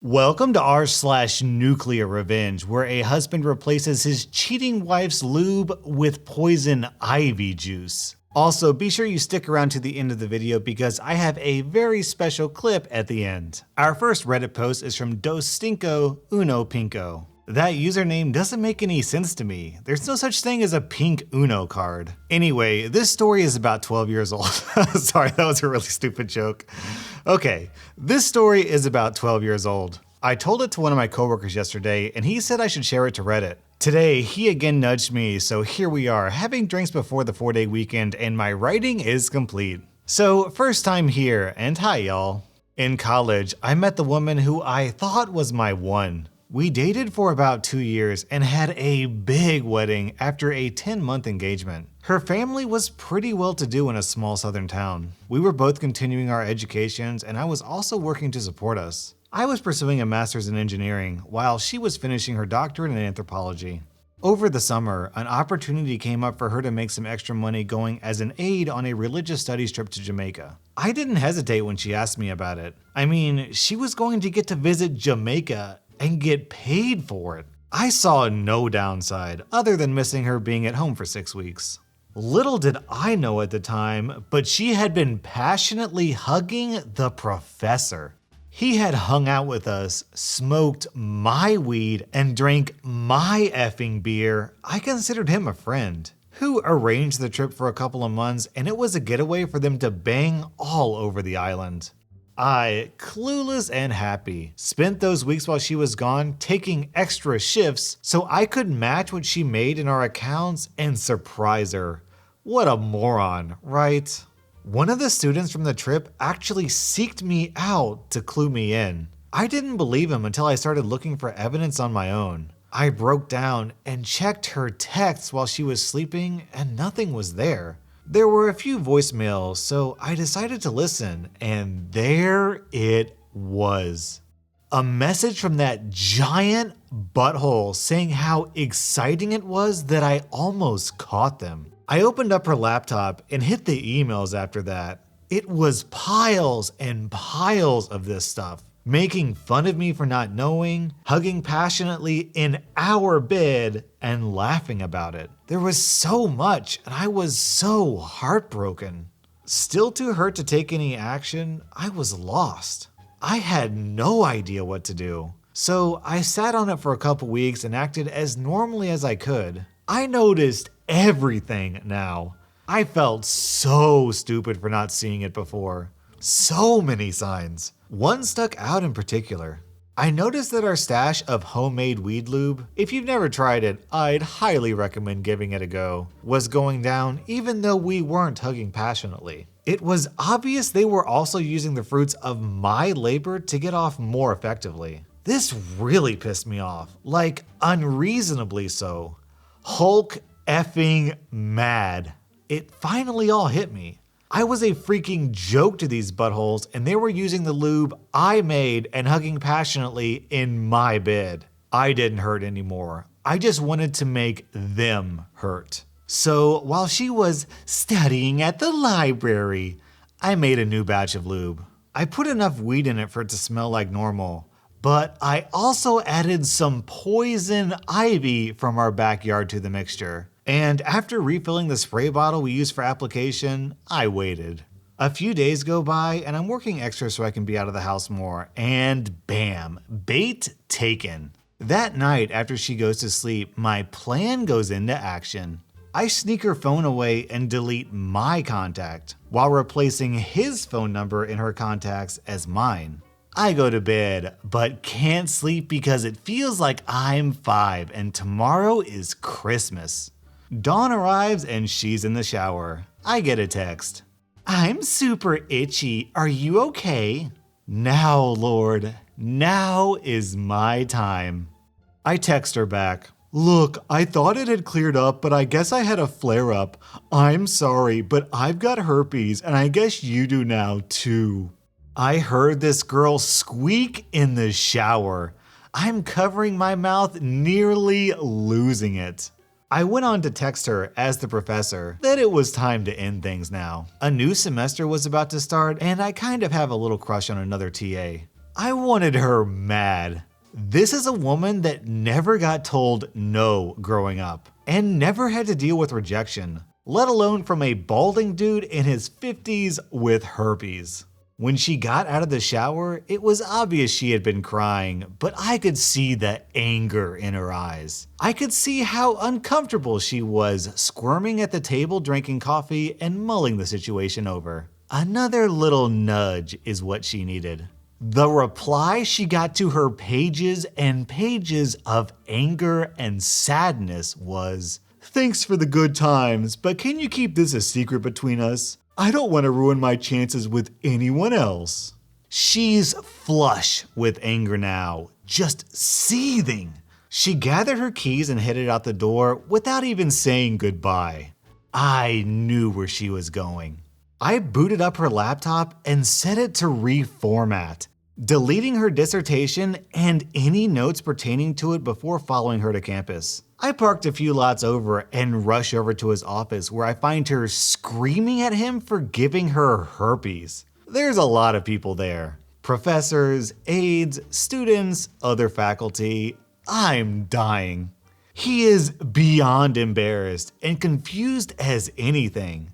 Welcome to rSlash Nuclearrevenge, where a husband replaces his cheating wife's lube with poison ivy juice. Also, be sure you stick around to the end of the video because I have a very special clip at the end. Our first Reddit post is from dos-stinko-uno-pinko. That username doesn't make any sense to me. There's no such thing as a pink Uno card. Anyway, this story is about 12 years old. Sorry, that was a really stupid joke. Okay, this story is about 12 years old. I told it to one of my coworkers yesterday and he said I should share it to Reddit. Today, he again nudged me, so here we are, having drinks before the 4-day weekend and my writing is complete. So, first time here, and hi y'all. In college, I met the woman who I thought was my one. We dated for about 2 years and had a big wedding after a 10-month engagement. Her family was pretty well-to-do in a small southern town. We were both continuing our educations and I was also working to support us. I was pursuing a master's in engineering while she was finishing her doctorate in anthropology. Over the summer, an opportunity came up for her to make some extra money going as an aide on a religious studies trip to Jamaica. I didn't hesitate when she asked me about it. I mean, she was going to get to visit Jamaica and get paid for it. I saw no downside other than missing her being at home for 6 weeks. Little did I know at the time, but she had been passionately hugging the professor. He had hung out with us, smoked my weed, and drank my effing beer. I considered him a friend who arranged the trip for a couple of months, and it was a getaway for them to bang all over the island. I, clueless and happy, spent those weeks while she was gone taking extra shifts so I could match what she made in our accounts and surprise her. What a moron, right? One of the students from the trip actually seeked me out to clue me in. I didn't believe him until I started looking for evidence on my own. I broke down and checked her texts while she was sleeping and nothing was there. There were a few voicemails, so I decided to listen, and there it was. A message from that giant butthole saying how exciting it was that I almost caught them. I opened up her laptop and hit the emails after that. It was piles and piles of this stuff. Making fun of me for not knowing, hugging passionately in our bed, and laughing about it. There was so much, and I was so heartbroken. Still too hurt to take any action, I was lost. I had no idea what to do. So I sat on it for a couple weeks and acted as normally as I could. I noticed everything now. I felt so stupid for not seeing it before. So many signs. One stuck out in particular. I noticed that our stash of homemade weed lube, if you've never tried it, I'd highly recommend giving it a go, was going down even though we weren't hugging passionately. It was obvious they were also using the fruits of my labor to get off more effectively. This really pissed me off, like unreasonably so. Hulk effing mad. It finally all hit me. I was a freaking joke to these buttholes and they were using the lube I made and hugging passionately in my bed. I didn't hurt anymore. I just wanted to make them hurt. So while she was studying at the library, I made a new batch of lube. I put enough weed in it for it to smell like normal, but I also added some poison ivy from our backyard to the mixture. And after refilling the spray bottle we used for application, I waited. A few days go by and I'm working extra so I can be out of the house more, and bam, bait taken. That night after she goes to sleep, my plan goes into action. I sneak her phone away and delete my contact while replacing his phone number in her contacts as mine. I go to bed, but can't sleep because it feels like I'm 5 and tomorrow is Christmas. Dawn arrives and she's in the shower. I get a text. "I'm super itchy. Are you okay?" Now, Lord, now is my time. I text her back. "Look, I thought it had cleared up, but I guess I had a flare-up. I'm sorry, but I've got herpes, and I guess you do now, too." I heard this girl squeak in the shower. I'm covering my mouth, nearly losing it. I went on to text her, as the professor, that it was time to end things now. A new semester was about to start, and I kind of have a little crush on another TA. I wanted her mad. This is a woman that never got told no growing up and never had to deal with rejection, let alone from a balding dude in his 50s with herpes. When she got out of the shower, it was obvious she had been crying, but I could see the anger in her eyes. I could see how uncomfortable she was squirming at the table drinking coffee and mulling the situation over. Another little nudge is what she needed. The reply she got to her pages and pages of anger and sadness was, "Thanks for the good times, but can you keep this a secret between us? I don't want to ruin my chances with anyone else." She's flush with anger now, just seething. She gathered her keys and headed out the door without even saying goodbye. I knew where she was going. I booted up her laptop and set it to reformat, deleting her dissertation and any notes pertaining to it before following her to campus. I parked a few lots over and rush over to his office where I find her screaming at him for giving her herpes. There's a lot of people there. Professors, aides, students, other faculty. I'm dying. He is beyond embarrassed and confused as anything.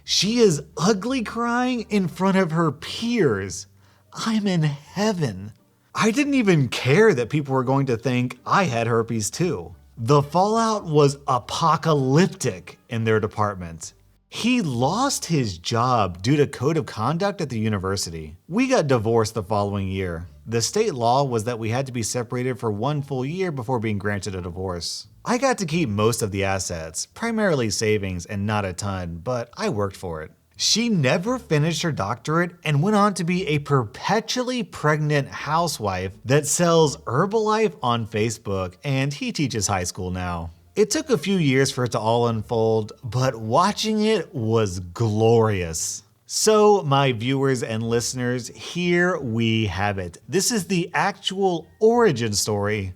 She is ugly crying in front of her peers. I'm in heaven. I didn't even care that people were going to think I had herpes too. The fallout was apocalyptic in their department. He lost his job due to code of conduct at the university. We got divorced the following year. The state law was that we had to be separated for 1 full year before being granted a divorce. I got to keep most of the assets, primarily savings and not a ton, but I worked for it. She never finished her doctorate and went on to be a perpetually pregnant housewife that sells Herbalife on Facebook, and he teaches high school now. It took a few years for it to all unfold, but watching it was glorious. So, my viewers and listeners, here we have it. This is the actual origin story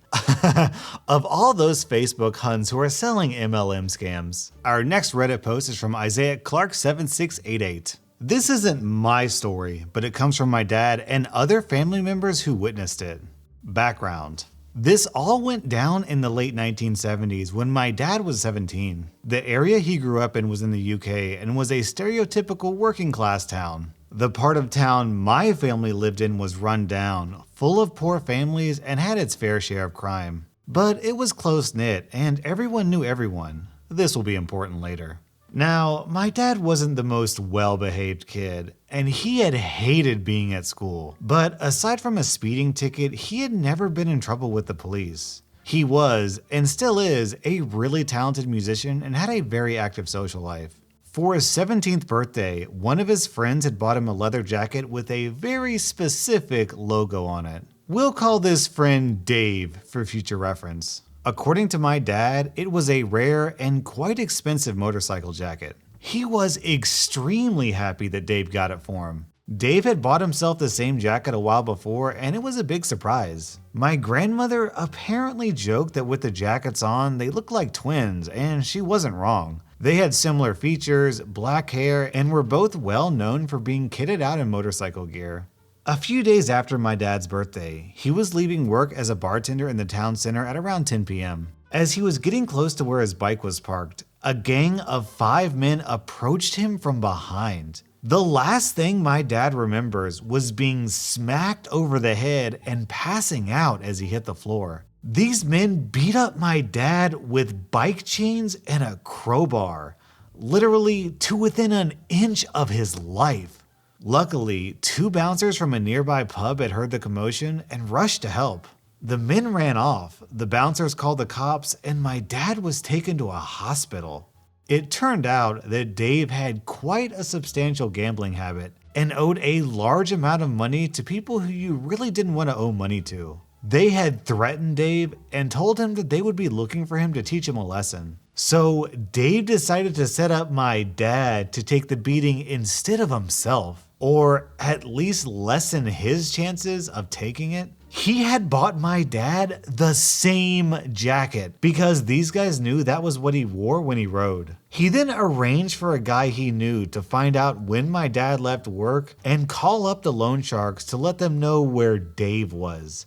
of all those Facebook Huns who are selling MLM scams. Our next Reddit post is from Isaiah Clark 7688. This isn't my story, but it comes from my dad and other family members who witnessed it. Background. This all went down in the late 1970s when my dad was 17. The area he grew up in was in the UK and was a stereotypical working class town. The part of town my family lived in was run down, full of poor families, and had its fair share of crime. But it was close-knit and everyone knew everyone. This will be important later. Now, my dad wasn't the most well-behaved kid, and he had hated being at school. But aside from a speeding ticket, he had never been in trouble with the police. He was, and still is, a really talented musician and had a very active social life. For his 17th birthday, one of his friends had bought him a leather jacket with a very specific logo on it. We'll call this friend Dave for future reference. According to my dad, it was a rare and quite expensive motorcycle jacket. He was extremely happy that Dave got it for him. Dave had bought himself the same jacket a while before, and it was a big surprise. My grandmother apparently joked that with the jackets on, they looked like twins, and she wasn't wrong. They had similar features, black hair, and were both well known for being kitted out in motorcycle gear. A few days after my dad's birthday, he was leaving work as a bartender in the town center at around 10 p.m. As he was getting close to where his bike was parked, a gang of 5 men approached him from behind. The last thing my dad remembers was being smacked over the head and passing out as he hit the floor. These men beat up my dad with bike chains and a crowbar, literally to within an inch of his life. Luckily, 2 bouncers from a nearby pub had heard the commotion and rushed to help. The men ran off, the bouncers called the cops, and my dad was taken to a hospital. It turned out that Dave had quite a substantial gambling habit and owed a large amount of money to people who you really didn't want to owe money to. They had threatened Dave and told him that they would be looking for him to teach him a lesson. So Dave decided to set up my dad to take the beating instead of himself, or at least lessen his chances of taking it. He had bought my dad the same jacket because these guys knew that was what he wore when he rode. He then arranged for a guy he knew to find out when my dad left work and call up the loan sharks to let them know where Dave was.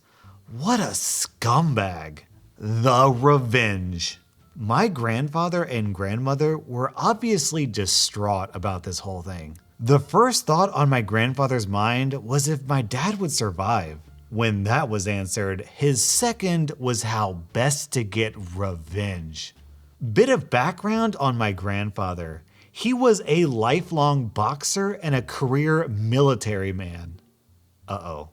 What a scumbag. The revenge. My grandfather and grandmother were obviously distraught about this whole thing. The first thought on my grandfather's mind was if my dad would survive. When that was answered, his second was how best to get revenge. Bit of background on my grandfather. He was a lifelong boxer and a career military man. Uh-oh.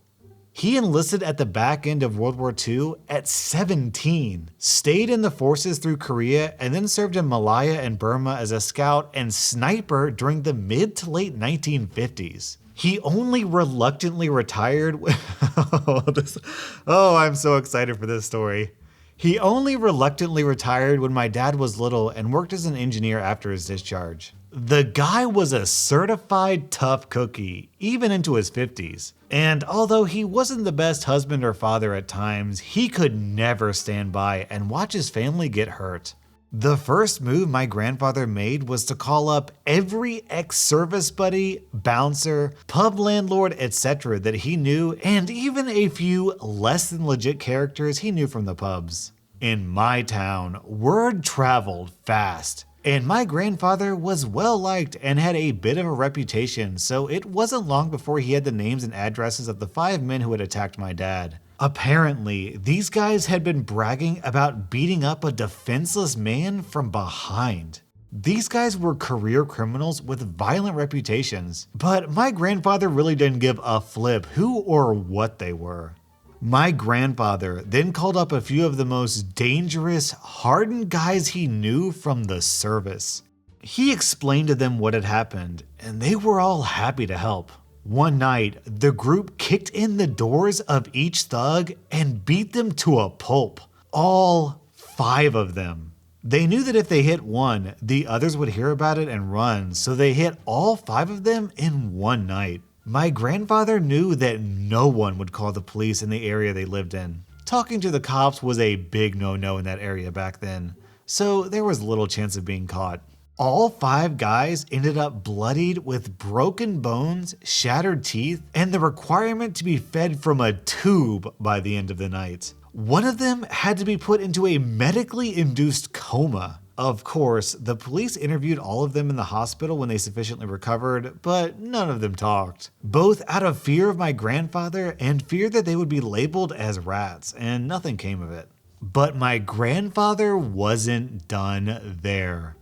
He enlisted at the back end of World War II at 17, stayed in the forces through Korea, and then served in Malaya and Burma as a scout and sniper during the mid to late 1950s. He only reluctantly retired. Oh, I'm so excited for this story. He only reluctantly retired when my dad was little and worked as an engineer after his discharge. The guy was a certified tough cookie, even into his 50s. And although he wasn't the best husband or father at times, he could never stand by and watch his family get hurt. The first move my grandfather made was to call up every ex-service buddy, bouncer, pub landlord, etc. that he knew, and even a few less than legit characters he knew from the pubs. In my town, word traveled fast, and my grandfather was well liked and had a bit of a reputation, so it wasn't long before he had the names and addresses of the 5 men who had attacked my dad. Apparently, these guys had been bragging about beating up a defenseless man from behind. These guys were career criminals with violent reputations, but my grandfather really didn't give a flip who or what they were. My grandfather then called up a few of the most dangerous, hardened guys he knew from the service. He explained to them what had happened, and they were all happy to help. One night, the group kicked in the doors of each thug and beat them to a pulp. All 5 of them. They knew that if they hit one, the others would hear about it and run, so they hit all 5 of them in one night. My grandfather knew that no one would call the police in the area they lived in. Talking to the cops was a big no-no in that area back then, so there was little chance of being caught. All 5 guys ended up bloodied with broken bones, shattered teeth, and the requirement to be fed from a tube by the end of the night. One of them had to be put into a medically induced coma. Of course, the police interviewed all of them in the hospital when they sufficiently recovered, but none of them talked. Both out of fear of my grandfather and fear that they would be labeled as rats, and nothing came of it. But my grandfather wasn't done there.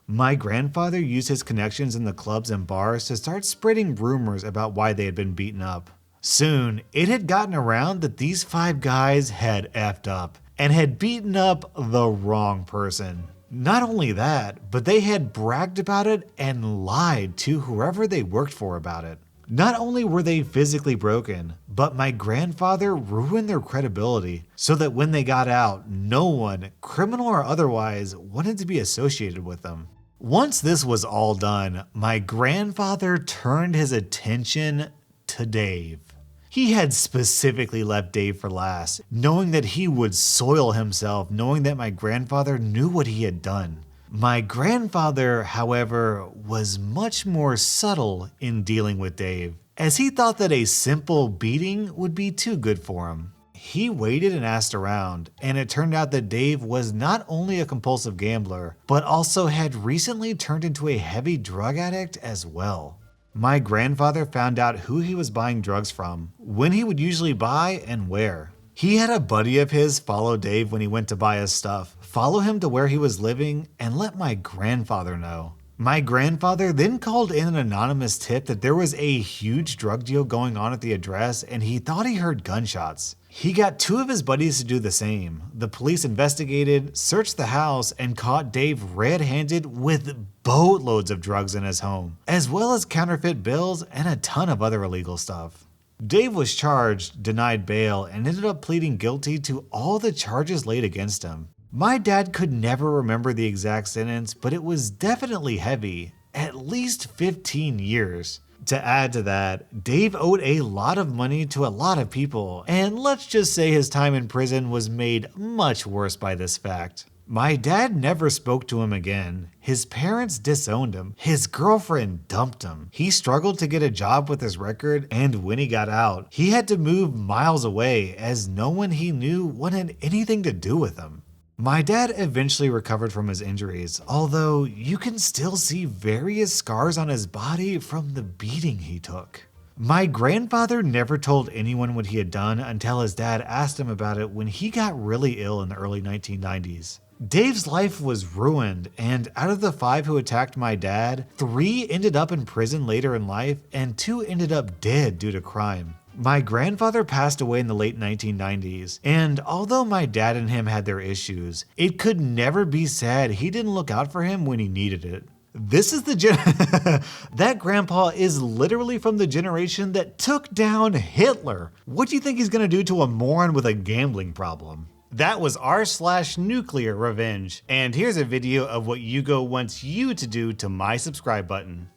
My grandfather used his connections in the clubs and bars to start spreading rumors about why they had been beaten up. Soon, it had gotten around that these 5 guys had effed up and had beaten up the wrong person. Not only that, but they had bragged about it and lied to whoever they worked for about it. Not only were they physically broken, but my grandfather ruined their credibility so that when they got out, no one, criminal or otherwise, wanted to be associated with them. Once this was all done, my grandfather turned his attention to Dave. He had specifically left Dave for last, knowing that he would soil himself, knowing that my grandfather knew what he had done. My grandfather, however, was much more subtle in dealing with Dave, as he thought that a simple beating would be too good for him. He waited and asked around, and it turned out that Dave was not only a compulsive gambler, but also had recently turned into a heavy drug addict as well. My grandfather found out who he was buying drugs from, when he would usually buy, and where. He had a buddy of his follow Dave when he went to buy his stuff, follow him to where he was living, and let my grandfather know. My grandfather then called in an anonymous tip that there was a huge drug deal going on at the address, and he thought he heard gunshots. He got 2 of his buddies to do the same. The police investigated, searched the house, and caught Dave red-handed with boatloads of drugs in his home, as well as counterfeit bills and a ton of other illegal stuff. Dave was charged, denied bail, and ended up pleading guilty to all the charges laid against him. My dad could never remember the exact sentence, but it was definitely heavy, at least 15 years. To add to that, Dave owed a lot of money to a lot of people, and let's just say his time in prison was made much worse by this fact. My dad never spoke to him again. His parents disowned him. His girlfriend dumped him. He struggled to get a job with his record, and when he got out, he had to move miles away as no one he knew wanted anything to do with him. My dad eventually recovered from his injuries, although you can still see various scars on his body from the beating he took. My grandfather never told anyone what he had done until his dad asked him about it when he got really ill in the early 1990s. Dave's life was ruined, and out of the 5 who attacked my dad, 3 ended up in prison later in life, and 2 ended up dead due to crime. My grandfather passed away in the late 1990s, and although my dad and him had their issues, it could never be said he didn't look out for him when he needed it. This is that grandpa is literally from the generation that took down Hitler. What do you think he's gonna do to a moron with a gambling problem? That was rSlash Nuclearrevenge, and here's a video of what Yugo wants you to do to my subscribe button.